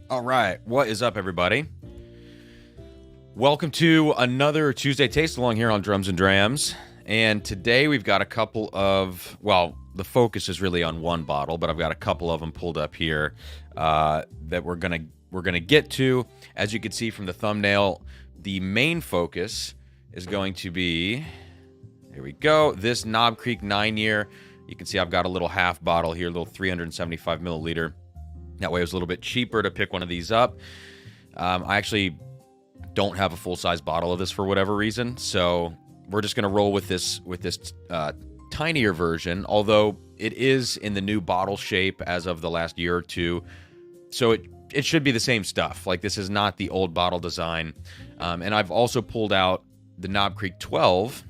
All right, what is up, everybody? Welcome to another Tuesday Taste Along here on Drums and Drams. And today we've got a couple of, well, the focus is really on one bottle, but I've got a couple of them pulled up here that we're gonna get to. As you can see from the thumbnail, the main focus is going to be, here we go, this Knob Creek 9-year. You can see I've got a little half bottle here, a little 375 milliliter. That way it was a little bit cheaper to pick one of these up. I actually don't have a full-size bottle of this for whatever reason, so we're just going to roll with this tinier version, although it is in the new bottle shape as of the last year or two, so it should be the same stuff. Like, this is not the old bottle design. And I've also pulled out the Knob Creek 12,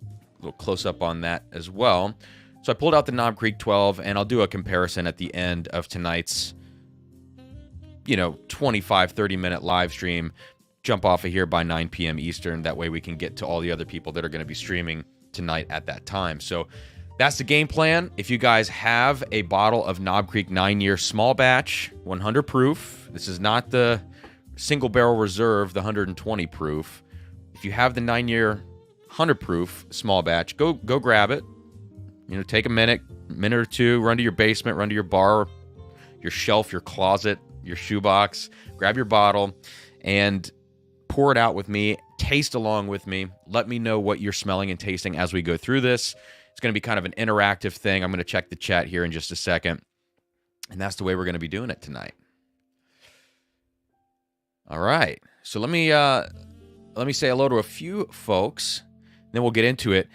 a little close-up on that as well. So I pulled out the Knob Creek 12, and I'll do a comparison at the end of tonight's 25, 30-minute live stream. Jump off of here by 9 p.m. Eastern. That way we can get to all the other people that are going to be streaming tonight at that time. So that's the game plan. If you guys have a bottle of Knob Creek 9-year small batch, 100 proof, this is not the single barrel reserve, the 120 proof. If you have the 9-year 100 proof small batch, go grab it. Take a minute or two, run to your basement, run to your bar, your shelf, your closet, your shoebox, grab your bottle, and pour it out with me, taste along with me. Let me know what you're smelling and tasting as we go through this. It's going to be kind of an interactive thing. I'm going to check the chat here in just a second, and that's the way we're going to be doing it tonight. All right, so let me say hello to a few folks, then we'll get into it.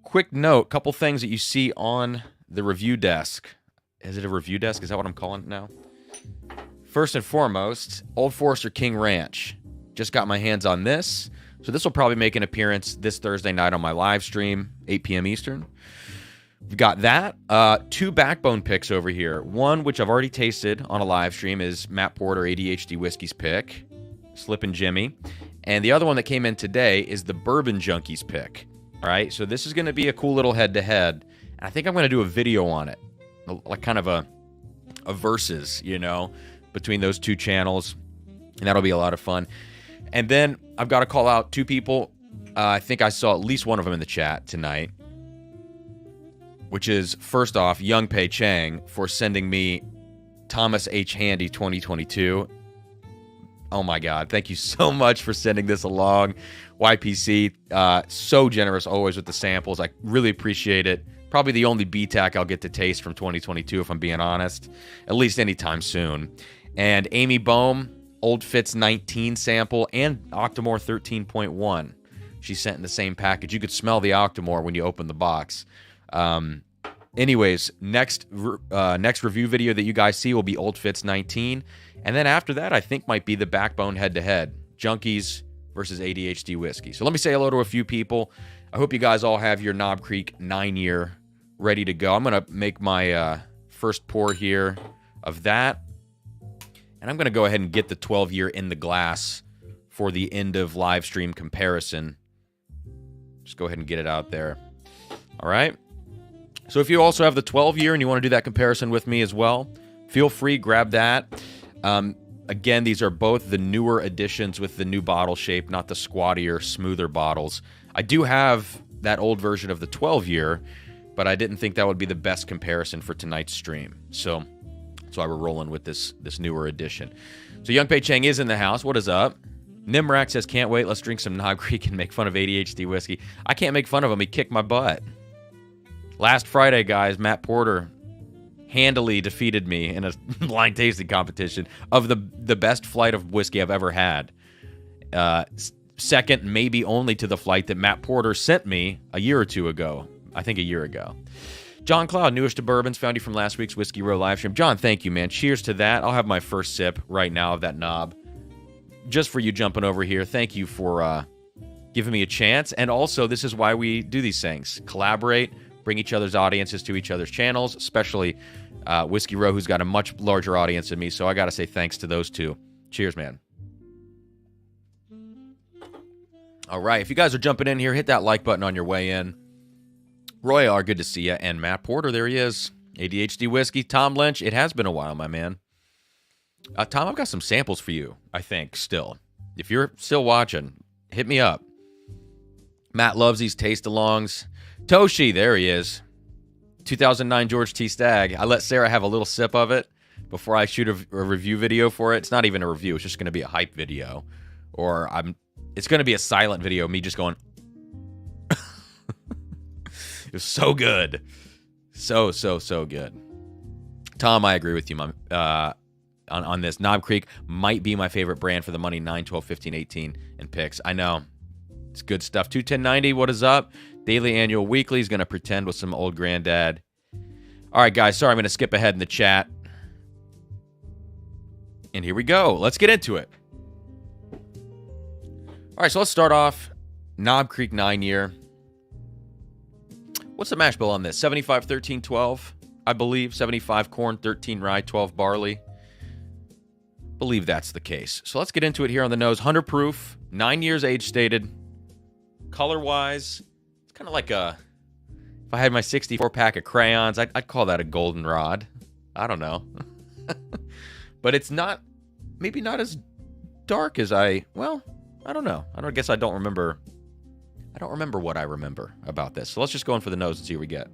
Quick note, couple things that you see on the review desk. Is it a review desk? Is that what I'm calling it now? First and foremost, Old Forester King Ranch. Just got my hands on this. So this will probably make an appearance this Thursday night on my live stream, 8 p.m. Eastern. We've got that. 2 backbone picks over here. One, which I've already tasted on a live stream, is Matt Porter ADHD Whiskey's pick, Slippin' Jimmy. And the other one that came in today is the Bourbon Junkie's pick. All right, so this is going to be a cool little head-to-head. And I think I'm going to do a video on it, like kind of a versus, between those two channels, and that'll be a lot of fun. And then I've got to call out 2 people. I think I saw at least one of them in the chat tonight, which is, first off, Young Pei Chang for sending me Thomas H. Handy 2022. Oh my God, thank you so much for sending this along. YPC, so generous always with the samples. I really appreciate it. Probably the only BTAC I'll get to taste from 2022, if I'm being honest, at least anytime soon. And Amy Bohm, Old Fitz 19 sample, and Octomore 13.1. She sent in the same package. You could smell the Octomore when you open the box. Anyways, next review video that you guys see will be Old Fitz 19. And then after that, I think might be the backbone head-to-head. Junkies versus ADHD Whiskey. So let me say hello to a few people. I hope you guys all have your Knob Creek 9-year ready to go. I'm going to make my first pour here of that. And I'm going to go ahead and get the 12-year in the glass for the end of live stream comparison. Just go ahead and get it out there. All right. So if you also have the 12-year and you want to do that comparison with me as well, feel free, grab that. Again, these are both the newer editions with the new bottle shape, not the squattier, smoother bottles. I do have that old version of the 12-year, but I didn't think that would be the best comparison for tonight's stream. So that's why we're rolling with this newer edition. So Young Pei Chang is in the house. What is up? Nimrak says, can't wait. Let's drink some Knob Creek and make fun of ADHD Whiskey. I can't make fun of him. He kicked my butt. Last Friday, guys, Matt Porter handily defeated me in a blind tasting competition of the best flight of whiskey I've ever had. Second, maybe only to the flight that Matt Porter sent me a year or two ago. I think a year ago. John Cloud, newest to bourbons, found you from last week's Whiskey Row live stream. John, thank you, man. Cheers to that. I'll have my first sip right now of that knob. Just for you jumping over here. Thank you for giving me a chance. And also, this is why we do these things. Collaborate, bring each other's audiences to each other's channels, especially Whiskey Row, who's got a much larger audience than me. So I got to say thanks to those two. Cheers, man. All right. If you guys are jumping in here, hit that like button on your way in. Roy R., good to see you. And Matt Porter, there he is. ADHD Whiskey. Tom Lynch, it has been a while, my man. Tom, I've got some samples for you, I think, still. If you're still watching, hit me up. Matt loves these taste-alongs. Toshi, there he is. 2009 George T. Stagg. I let Sarah have a little sip of it before I shoot a review video for it. It's not even a review. It's just going to be a hype video. Or it's going to be a silent video of me just going... It was so good. So good. Tom, I agree with you, on this. Knob Creek might be my favorite brand for the money. 9, 12, 15, 18, and picks. I know. It's good stuff. 21090, what is up? Daily, annual, weekly is going to pretend with some old granddad. All right, guys. Sorry, I'm going to skip ahead in the chat. And here we go. Let's get into it. All right, so let's start off. Knob Creek 9-year. What's the mash bill on this? 75, 13, 12, I believe. 75 corn, 13 rye, 12 barley. Believe that's the case. So let's get into it here on the nose. 100 proof, 9 years age stated. Color-wise, it's kind of like if I had my 64 pack of crayons, I'd call that a goldenrod. I don't know. But it's maybe not as dark as I don't know. I guess I don't remember what I remember about this. So let's just go in for the nose and see what we get.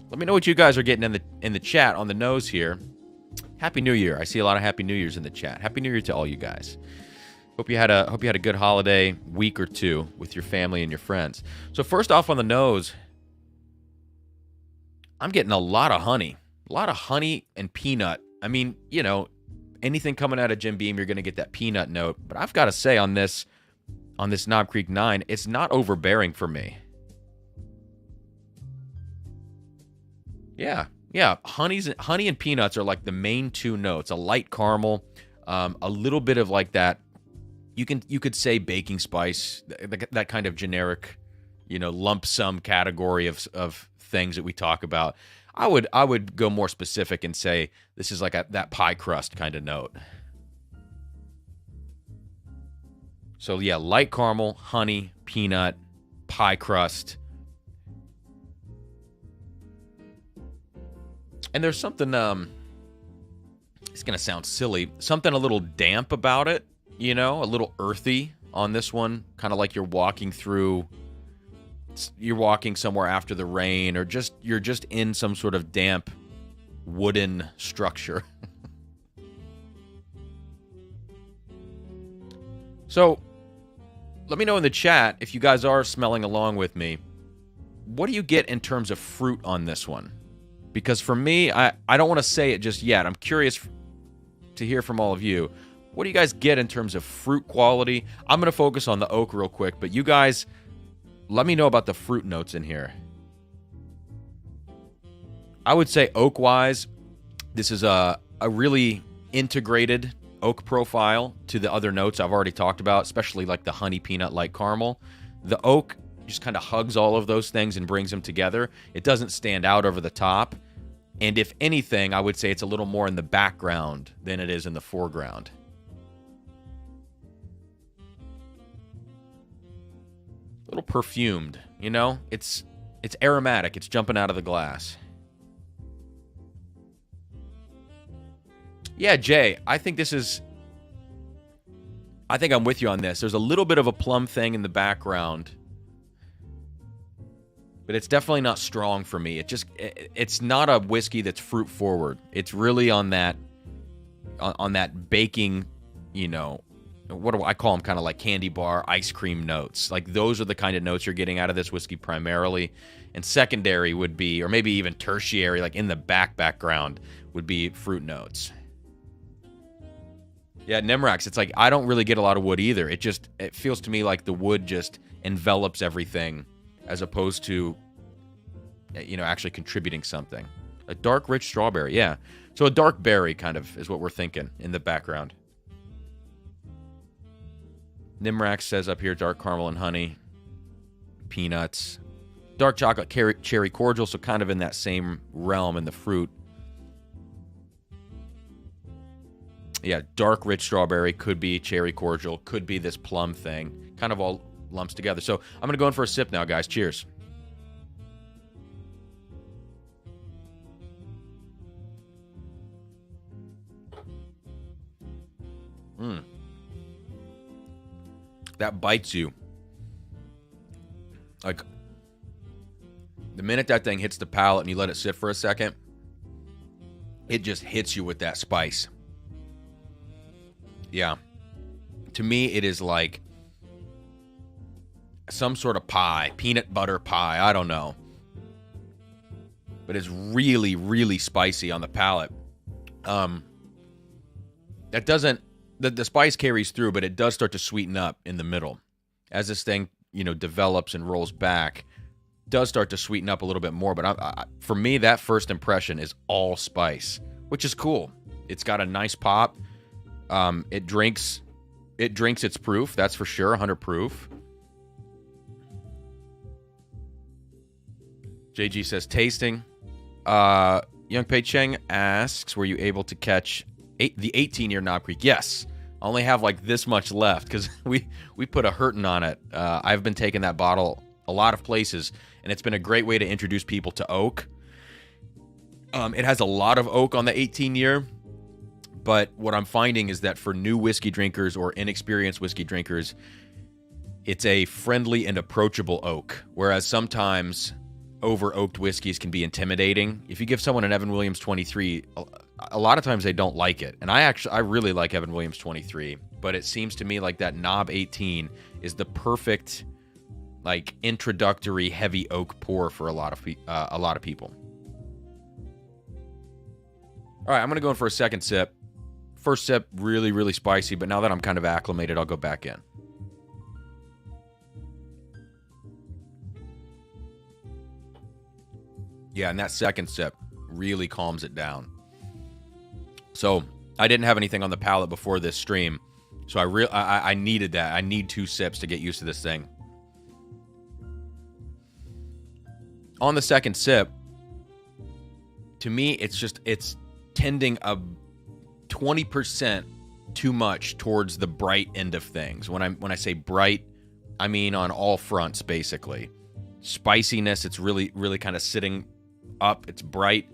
Let me know what you guys are getting in the chat on the nose here. Happy New Year. I see a lot of Happy New Years in the chat. Happy New Year to all you guys. Hope you had a good holiday week or two with your family and your friends. So first off on the nose, I'm getting a lot of honey. A lot of honey and peanut. I mean, you know, anything coming out of Jim Beam, you're going to get that peanut note. But I've got to say on this Knob Creek 9, it's not overbearing for me. Yeah. Honey and peanuts are like the main two notes. A light caramel, a little bit of like that. You could say baking spice, that kind of generic, lump sum category of things that we talk about. I would go more specific and say this is like that pie crust kind of note. So yeah, light caramel, honey, peanut, pie crust. And there's something, it's going to sound silly, something a little damp about it, a little earthy on this one, kind of like you're walking somewhere after the rain, or you're just in some sort of damp wooden structure. So, let me know in the chat if you guys are smelling along with me. What do you get in terms of fruit on this one? Because for me, I don't want to say it just yet. I'm curious to hear from all of you. What do you guys get in terms of fruit quality? I'm going to focus on the oak real quick, but you guys, let me know about the fruit notes in here. I would say oak-wise, this is a really integrated oak profile to the other notes I've already talked about, especially like the honey, peanut, light caramel. The oak just kind of hugs all of those things and brings them together. It doesn't stand out over the top. And if anything, I would say it's a little more in the background than it is in the foreground. A little perfumed, It's aromatic. It's jumping out of the glass. Yeah, Jay, I think I'm with you on this. There's a little bit of a plum thing in the background, but it's definitely not strong for me. It's not a whiskey that's fruit forward. It's really on that baking, what do I call them? Kind of like candy bar, ice cream notes. Like those are the kind of notes you're getting out of this whiskey primarily. And secondary would be, or maybe even tertiary, like in the background would be fruit notes. Yeah, Nemrax, it's like I don't really get a lot of wood either. It feels to me like the wood just envelops everything as opposed to, actually contributing something. A dark, rich strawberry, yeah. So a dark berry kind of is what we're thinking in the background. Nimrax says up here, dark caramel and honey, peanuts, dark chocolate cherry cordial, so kind of in that same realm in the fruit. Yeah, dark, rich strawberry, could be cherry cordial, could be this plum thing. Kind of all lumps together. So I'm going to go in for a sip now, guys. Cheers. That bites you. Like, the minute that thing hits the palate and you let it sit for a second, it just hits you with that spice. Yeah. To me, it is like some sort of pie, peanut butter pie, I don't know. But it's really, really spicy on the palate. That doesn't, the spice carries through, but it does start to sweeten up in the middle. As this thing, develops and rolls back, does start to sweeten up a little bit more. But for me, that first impression is all spice, which is cool. It's got a nice pop. It drinks its proof, that's for sure, 100 proof. JG says tasting. Young Pei Cheng asks, were you able to catch the 18-year Knob Creek? Yes. I only have like this much left because we put a hurtin' on it. I've been taking that bottle a lot of places, and it's been a great way to introduce people to oak. It has a lot of oak on the 18-year, but what I'm finding is that for new whiskey drinkers or inexperienced whiskey drinkers, it's a friendly and approachable oak, whereas sometimes over-oaked whiskeys can be intimidating. If you give someone an Evan Williams 23, a lot of times they don't like it. And I really like Evan Williams 23, but it seems to me like that Knob 18 is the perfect, like, introductory heavy oak pour for a lot of people. All right, I'm gonna go in for a second sip. First sip, really, really spicy, but now that I'm kind of acclimated, I'll go back in. Yeah, and that second sip really calms it down. So I didn't have anything on the palate before this stream, so I needed that. I need 2 sips to get used to this thing. On the second sip, to me, it's tending a 20% too much towards the bright end of things. When I say bright, I mean on all fronts, basically. Spiciness, it's really, really kind of sitting up. It's bright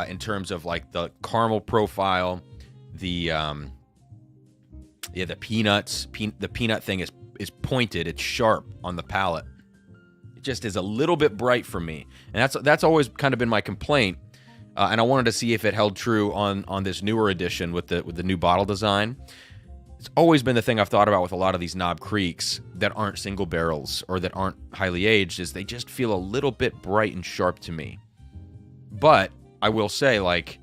in terms of like the caramel profile, the peanuts. The peanut thing is pointed. It's sharp on the palate. It just is a little bit bright for me, and that's always kind of been my complaint. And I wanted to see if it held true on this newer edition with the new bottle design. It's always been the thing I've thought about with a lot of these Knob Creeks that aren't single barrels or that aren't highly aged, is they just feel a little bit bright and sharp to me. But I will say, like,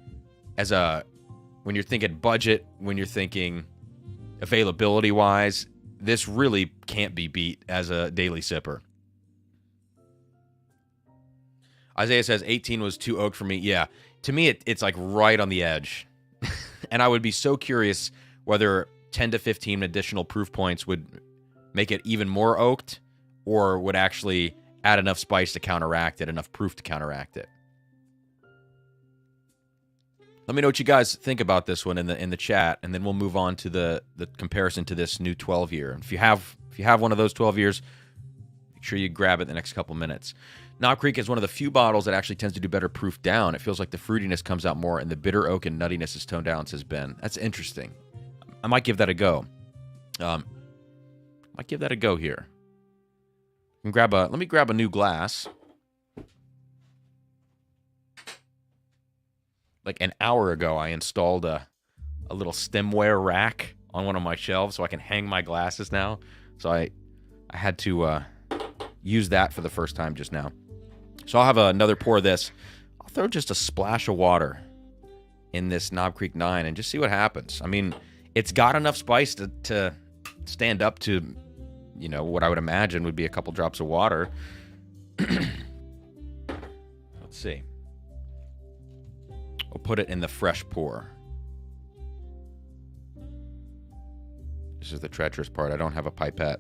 when you're thinking budget, when you're thinking availability-wise, this really can't be beat as a daily sipper. Isaiah says 18 was too oak for me. Yeah, to me, it's like right on the edge. And I would be so curious whether 10 to 15 additional proof points would make it even more oaked, or would actually add enough spice to counteract it, enough proof to counteract it. Let me know what you guys think about this one in the chat, and then we'll move on to the comparison to this new 12-year. If you have one of those 12 years, make sure you grab it in the next couple minutes. Knob Creek is one of the few bottles that actually tends to do better proof down. It feels like the fruitiness comes out more, and the bitter oak and nuttiness is toned down, says Ben. That's interesting. I might give that a go. Might give that a go here. Let me grab a new glass. Like an hour ago, I installed a little stemware rack on one of my shelves so I can hang my glasses now. So I had to use that for the first time just now. So I'll have another pour of this. I'll throw just a splash of water in this Knob Creek 9 and just see what happens. I mean, it's got enough spice to stand up to, what I would imagine would be a couple drops of water. Let's see. We'll put it in the fresh pour. This is the treacherous part. I don't have a pipette.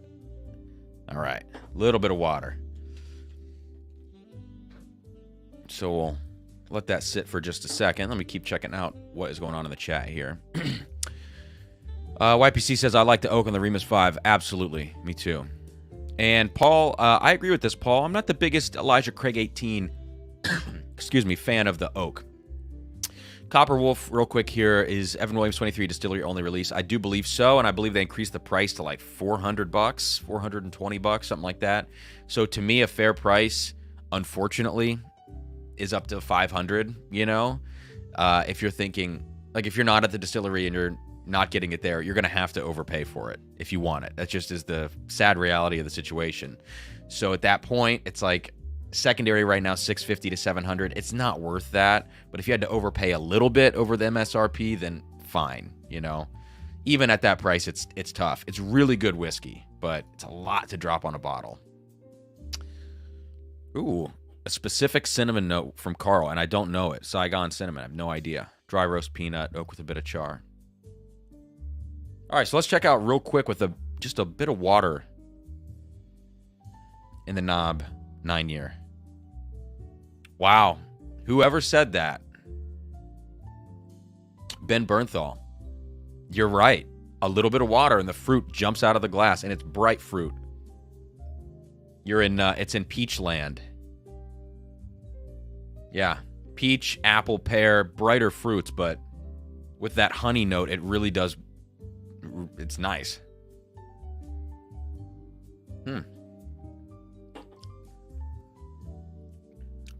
All right. A little bit of water. So we'll let that sit for just a second. Let me keep checking out what is going on in the chat here. YPC says, I like the oak on the Remus 5. Absolutely. Me too. And Paul, I agree with this, Paul. I'm not the biggest Elijah Craig 18 fan of the oak. Copper Wolf, real quick here, is Evan Williams 23 distillery only release. I do believe so, and I believe they increased the price to like $400, $420, something like that. So to me, a fair price, unfortunately, is up to $500. You know, if you're thinking, like, if you're not at the distillery and you're not getting it there, you're going to have to overpay for it if you want it. That just is the sad reality of the situation. So at that point, it's like, secondary right now, $650 to $700. It's not worth that. But if you had to overpay a little bit over the MSRP, then fine. You know, even at that price, it's tough. It's really good whiskey, but it's a lot to drop on a bottle. Ooh, a specific cinnamon note from Carl, and I don't know it. Saigon cinnamon. I have no idea. Dry roast peanut, oak with a bit of char. All right, so let's check out real quick with just a bit of water in the knob 9-year. Wow. Whoever said that? Ben Bernthal. You're right. A little bit of water and the fruit jumps out of the glass, and it's bright fruit. It's in peach land. Yeah. Peach, apple, pear, brighter fruits, but with that honey note, it really does. It's nice.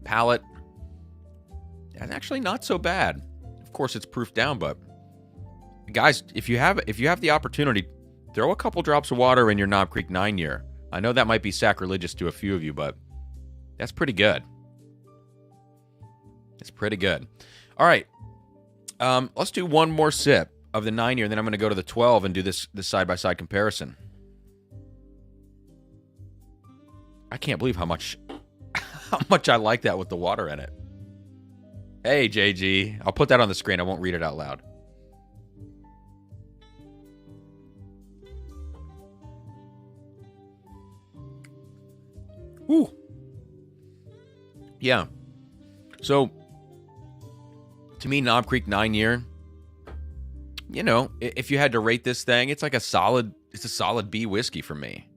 Palate, that's actually not so bad. Of course, it's proof down, but guys, if you have the opportunity, throw a couple drops of water in your Knob Creek 9-year. I know that might be sacrilegious to a few of you, but that's pretty good. It's pretty good. All right, let's do one more sip of the 9-year, and then I'm going to go to the 12 and do this side-by-side comparison. I can't believe how much I like that with the water in it. Hey, JG. I'll put that on the screen. I won't read it out loud. Woo. Yeah. So, to me, Knob Creek 9-year, you know, if you had to rate this thing, it's like a solid B whiskey for me.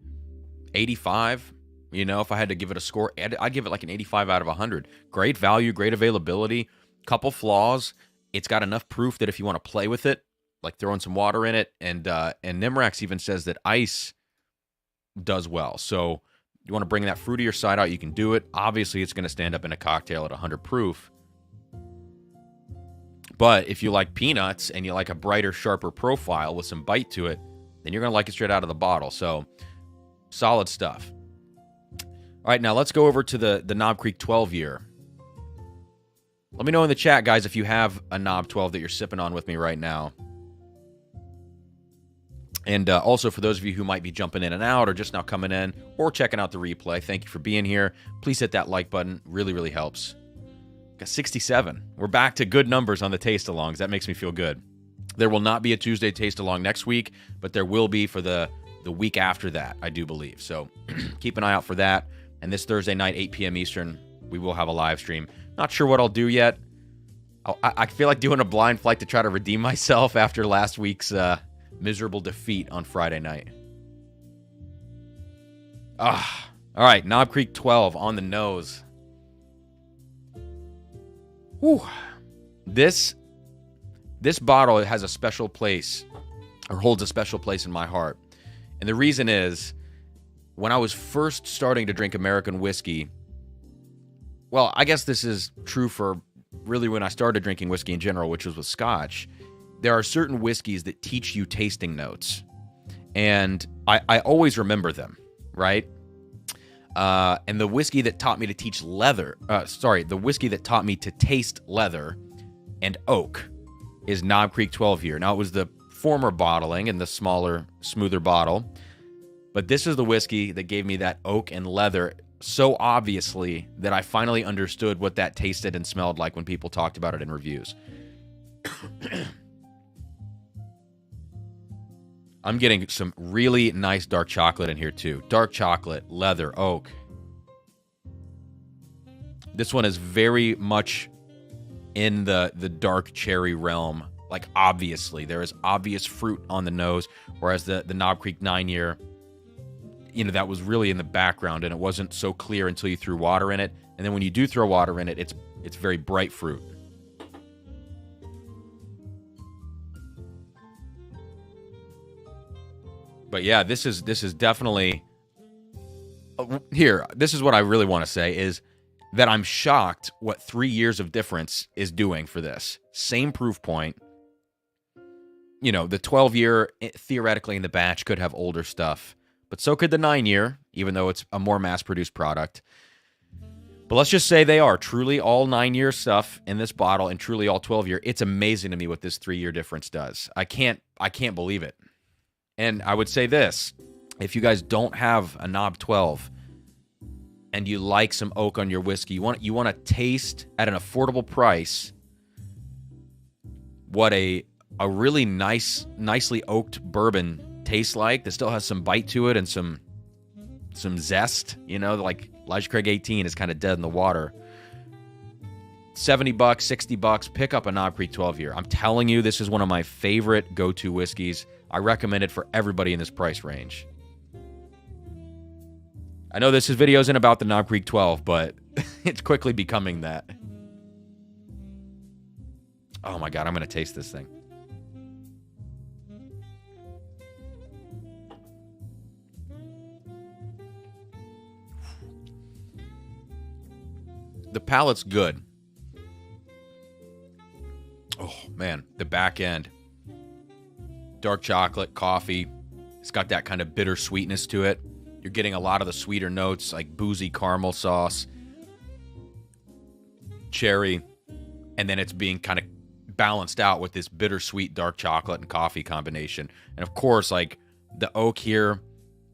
85. You know, if I had to give it a score, I'd give it like an 85 out of 100. Great value, great availability, couple flaws. It's got enough proof that if you want to play with it, like throwing some water in it, and Nimrax even says that ice does well. So you want to bring that fruitier side out, you can do it. Obviously, it's going to stand up in a cocktail at 100 proof. But if you like peanuts and you like a brighter, sharper profile with some bite to it, then you're going to like it straight out of the bottle. So solid stuff. All right, now let's go over to the Knob Creek 12-year. Let me know in the chat, guys, if you have a Knob 12 that you're sipping on with me right now. And also, for those of you who might be jumping in and out or just now coming in or checking out the replay, thank you for being here. Please hit that like button. Really, really helps. Got 67. We're back to good numbers on the taste-alongs. That makes me feel good. There will not be a Tuesday taste-along next week, but there will be for the week after that, I do believe. So keep an eye out for that. And this Thursday night, 8 p.m. Eastern, we will have a live stream. Not sure what I'll do yet. I feel like doing a blind flight to try to redeem myself after last week's miserable defeat on Friday night. All right, Knob Creek 12 on the nose. Whew. This bottle has a special place, or holds a special place in my heart. And the reason is, when I was first starting to drink American whiskey, well, I guess this is true for really when I started drinking whiskey in general, which was with Scotch. There are certain whiskeys that teach you tasting notes. And I always remember them, right? And the whiskey that taught me to teach the whiskey that taught me to taste leather and oak is Knob Creek 12-year. Now, it was the former bottling in the smaller, smoother bottle. But this is the whiskey that gave me that oak and leather so obviously that I finally understood what that tasted and smelled like when people talked about it in reviews. I'm getting some really nice dark chocolate in here too. Dark chocolate, leather, oak. This one is very much in the dark cherry realm. Like, obviously, there is obvious fruit on the nose, whereas the Knob Creek 9-year, you know, that was really in the background, and it wasn't so clear until you threw water in it. And then when you do throw water in it, it's very bright fruit. But yeah, this is definitely here. This is what I really want to say is that I'm shocked what 3 years of difference is doing for this. Same proof point. You know, the 12-year theoretically in the batch could have older stuff, but so could the 9-year, even though it's a more mass-produced product. But let's just say they are truly all 9-year stuff in this bottle and truly all 12-year. It's amazing to me what this 3-year difference does. I can't believe it. And I would say this, if you guys don't have a Knob 12 and you like some oak on your whiskey, you want to taste at an affordable price what a really nicely oaked bourbon tastes like that still has some bite to it and some zest, you know, like Elijah Craig 18 is kind of dead in the water. $70, $60, pick up a Knob Creek 12-year. I'm telling you, this is one of my favorite go-to whiskeys. I recommend it for everybody in this price range. I know this video isn't about the Knob Creek 12, but it's quickly becoming that. Oh my God, I'm going to taste this thing. The palate's good. Oh, man. The back end. Dark chocolate, coffee. It's got that kind of bitter sweetness to it. You're getting a lot of the sweeter notes, like boozy caramel sauce, cherry, and then it's being kind of balanced out with this bittersweet dark chocolate and coffee combination. And of course, like the oak here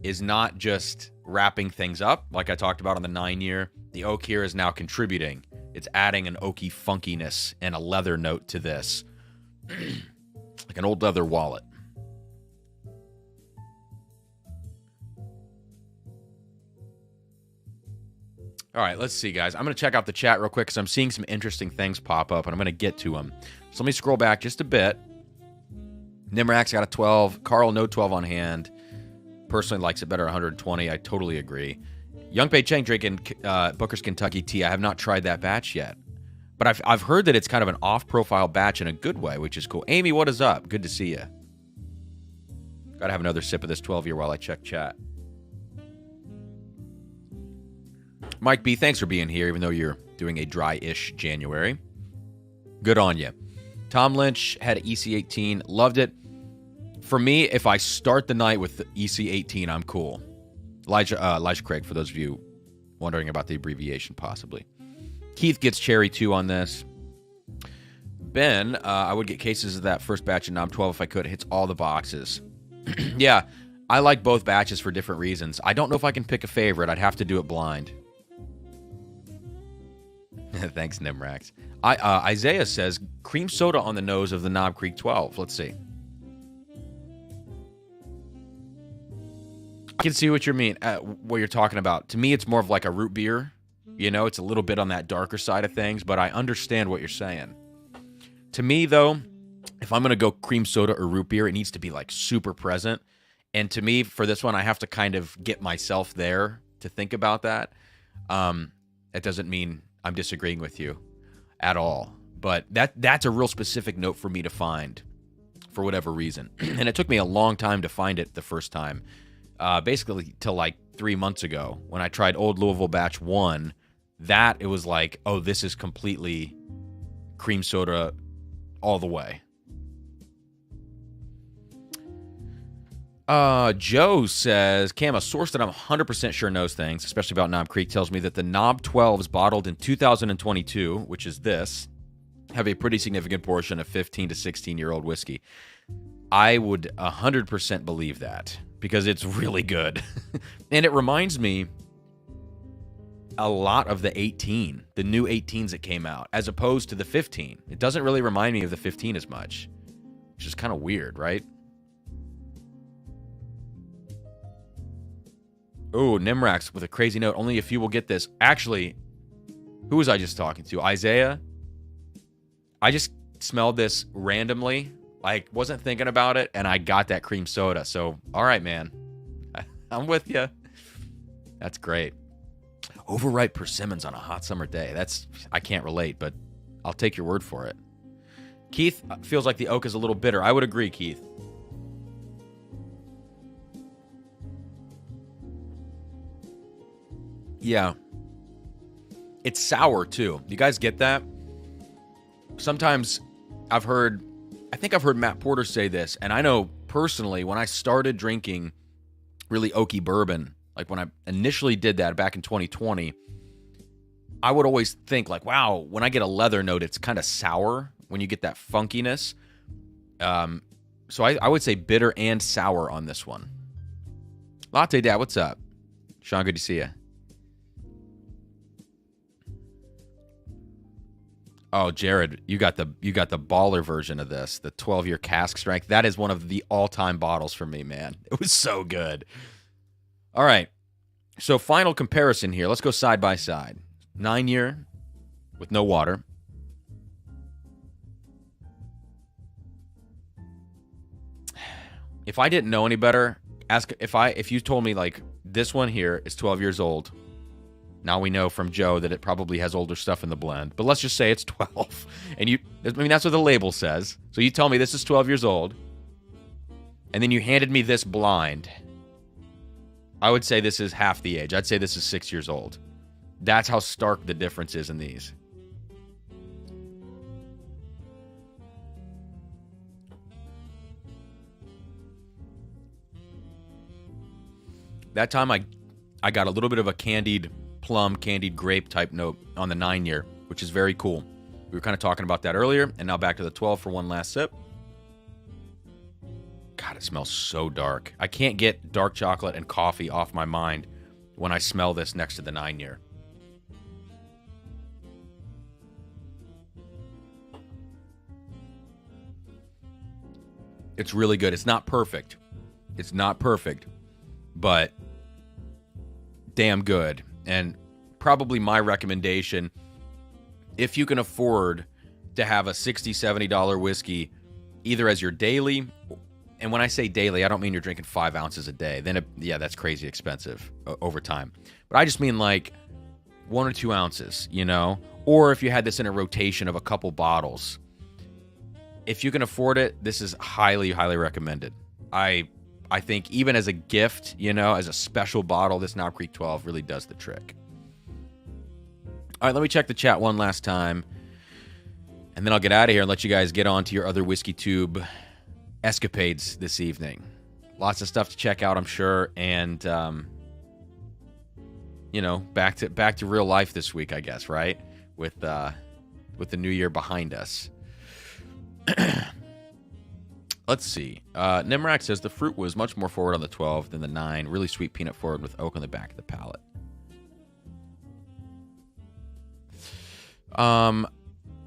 is not just wrapping things up, like I talked about on the 9-year. The oak here is now contributing. It's adding an oaky funkiness and a leather note to this. Like an old leather wallet. All right, let's see, guys. I'm going to check out the chat real quick because I'm seeing some interesting things pop up, and I'm going to get to them. So let me scroll back just a bit. Nimrak's got a 12. Carl, no 12 on hand. Personally likes it better, 120. I totally agree. Young Pei Cheng drinking Booker's Kentucky tea. I have not tried that batch yet. But I've heard that it's kind of an off-profile batch in a good way, which is cool. Amy, what is up? Good to see you. Got to have another sip of this 12-year while I check chat. Mike B, thanks for being here, even though you're doing a dry-ish January. Good on you. Tom Lynch had EC18. Loved it. For me, if I start the night with the EC18, I'm cool. Elijah Craig, for those of you wondering about the abbreviation, possibly. Keith gets cherry 2 on this. Ben, I would get cases of that first batch of Knob 12 if I could. It hits all the boxes. Yeah, I like both batches for different reasons. I don't know if I can pick a favorite. I'd have to do it blind. Thanks, Nimrax. Isaiah says, cream soda on the nose of the Knob Creek 12. Let's see. I can see what you mean, what you're talking about. To me, it's more of like a root beer. You know, it's a little bit on that darker side of things, but I understand what you're saying. To me, though, if I'm going to go cream soda or root beer, it needs to be like super present. And to me, for this one, I have to kind of get myself there to think about that. That doesn't mean I'm disagreeing with you at all. But that's a real specific note for me to find for whatever reason. And it took me a long time to find it the first time. Basically till like 3 months ago when I tried Old Louisville Batch 1. That it was like, oh, this is completely cream soda all the way. Joe says, Cam, a source that I'm 100% sure knows things, especially about Knob Creek, tells me that the Knob 12s bottled in 2022, which is this, have a pretty significant portion of 15 to 16-year-old whiskey. I would 100% believe that because it's really good. And it reminds me a lot of the 18, the new 18s that came out, as opposed to the 15. It doesn't really remind me of the 15 as much, which is kind of weird, right? Oh, Nimrax with a crazy note. Only a few will get this. Actually, who was I just talking to? Isaiah? I just smelled this randomly. I wasn't thinking about it, and I got that cream soda. So, all right, man. I'm with you. That's great. Overripe persimmons on a hot summer day. I can't relate, but I'll take your word for it. Keith feels like the oak is a little bitter. I would agree, Keith. Yeah. It's sour, too. You guys get that? Sometimes I think I've heard Matt Porter say this, and I know personally when I started drinking really oaky bourbon, like when I initially did that back in 2020, I would always think like, wow, when I get a leather note, it's kind of sour when you get that funkiness. So I would say bitter and sour on this one. Latte Dad, what's up? Sean, good to see you. Oh, Jared, you got the baller version of this, the 12-year cask strength. That is one of the all-time bottles for me, man. It was so good. All right. So final comparison here. Let's go side by side. 9-year with no water. If I didn't know any better, if you told me like this one here is 12 years old. Now we know from Joe that it probably has older stuff in the blend. But let's just say it's 12. And that's what the label says. So you tell me this is 12 years old. And then you handed me this blind. I would say this is half the age. I'd say this is 6 years old. That's how stark the difference is in these. That time I got a little bit of a candied plum, candied grape type note on the 9-year, which is very cool. We were kind of talking about that earlier, and now back to the 12 for one last sip. God, it smells so dark. I can't get dark chocolate and coffee off my mind when I smell this next to the 9-year. It's really good. It's not perfect. But damn good. And probably my recommendation, if you can afford to have a $60, $70 whiskey, either as your daily, and when I say daily, I don't mean you're drinking 5 ounces a day. Then, that's crazy expensive over time. But I just mean like 1 or 2 ounces, Or if you had this in a rotation of a couple bottles. If you can afford it, this is highly, highly recommended. I think even as a gift, as a special bottle, this Knob Creek 12 really does the trick. All right, let me check the chat one last time. And then I'll get out of here and let you guys get on to your other Whiskey Tube escapades this evening. Lots of stuff to check out, I'm sure. And, back to real life this week, I guess, right? With the new year behind us. Let's see. Nimrak says the fruit was much more forward on the 12 than the 9. Really sweet peanut forward with oak on the back of the palate.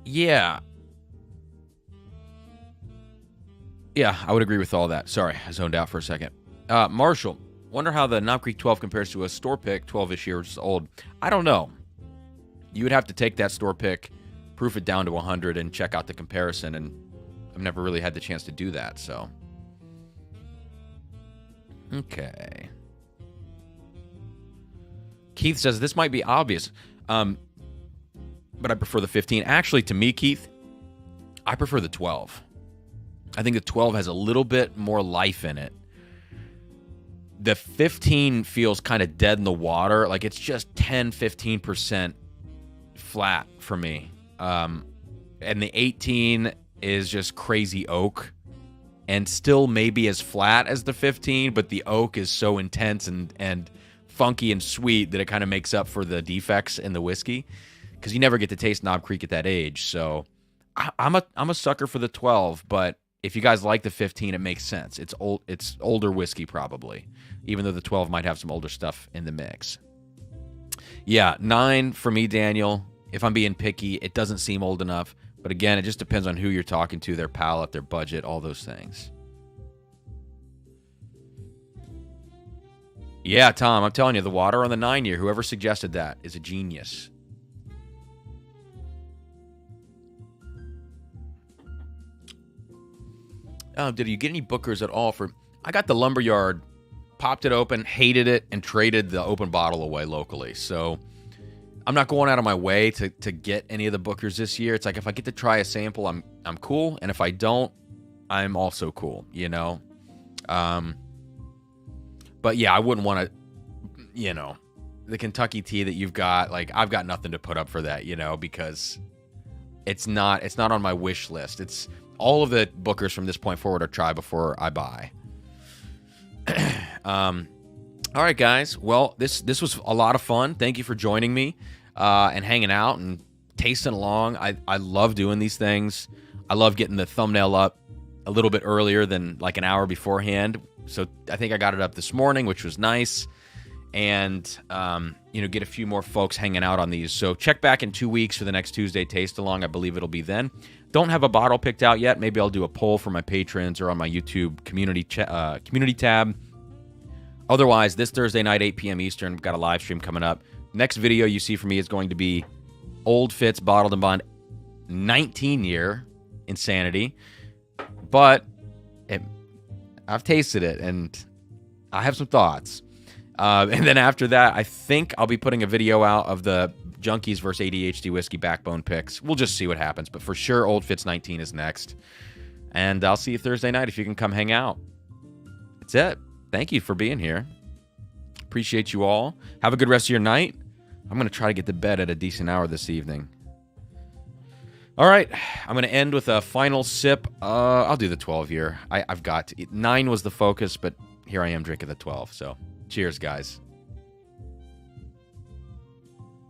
Yeah. Yeah, I would agree with all that. Sorry, I zoned out for a second. Marshall, wonder how the Knob Creek 12 compares to a store pick 12-ish years old. I don't know. You would have to take that store pick, proof it down to 100, and check out the comparison, and I've never really had the chance to do that, so. Okay. Keith says, this might be obvious, but I prefer the 15. Actually, to me, Keith, I prefer the 12. I think the 12 has a little bit more life in it. The 15 feels kind of dead in the water. Like, it's just 10, 15% flat for me. And the 18 is just crazy oak and still maybe as flat as the 15, but the oak is so intense and funky and sweet that it kind of makes up for the defects in the whiskey, because you never get to taste Knob Creek at that age. So I'm a sucker for the 12, but if you guys like the 15, it makes sense. It's older whiskey probably, even though the 12 might have some older stuff in the mix. Yeah, 9 for me, Daniel. If I'm being picky, it doesn't seem old enough. But again, it just depends on who you're talking to, their palate, their budget, all those things. Yeah, Tom, I'm telling you, the water on the 9-year, whoever suggested that is a genius. Did you get any bookers at all for... I got the Lumberyard, popped it open, hated it, and traded the open bottle away locally. So I'm not going out of my way to get any of the bookers this year. It's like if I get to try a sample, I'm cool. And if I don't, I'm also cool, But yeah, I wouldn't want to, the Kentucky tea that you've got, like, I've got nothing to put up for that, you know, because it's not on my wish list. It's all of the Bookers from this point forward are try before I buy. All right, guys. Well, this was a lot of fun. Thank you for joining me and hanging out and tasting along. I love doing these things. I love getting the thumbnail up a little bit earlier than like an hour beforehand. So I think I got it up this morning, which was nice. And, you know, get a few more folks hanging out on these. So check back in 2 weeks for the next Tuesday taste along. I believe it'll be then. Don't have a bottle picked out yet. Maybe I'll do a poll for my patrons or on my YouTube community tab. Otherwise, this Thursday night, 8 p.m. Eastern, we've got a live stream coming up. Next video you see from me is going to be Old Fitz Bottled and Bond 19-year insanity. But I've tasted it, and I have some thoughts. And then after that, I think I'll be putting a video out of the Junkies versus ADHD whiskey backbone picks. We'll just see what happens. But for sure, Old Fitz 19 is next. And I'll see you Thursday night if you can come hang out. That's it. Thank you for being here. Appreciate you all. Have a good rest of your night. I'm going to try to get to bed at a decent hour this evening. All right. I'm going to end with a final sip. I'll do the 12 here. I've got to. 9 was the focus, but here I am drinking the 12. So cheers, guys.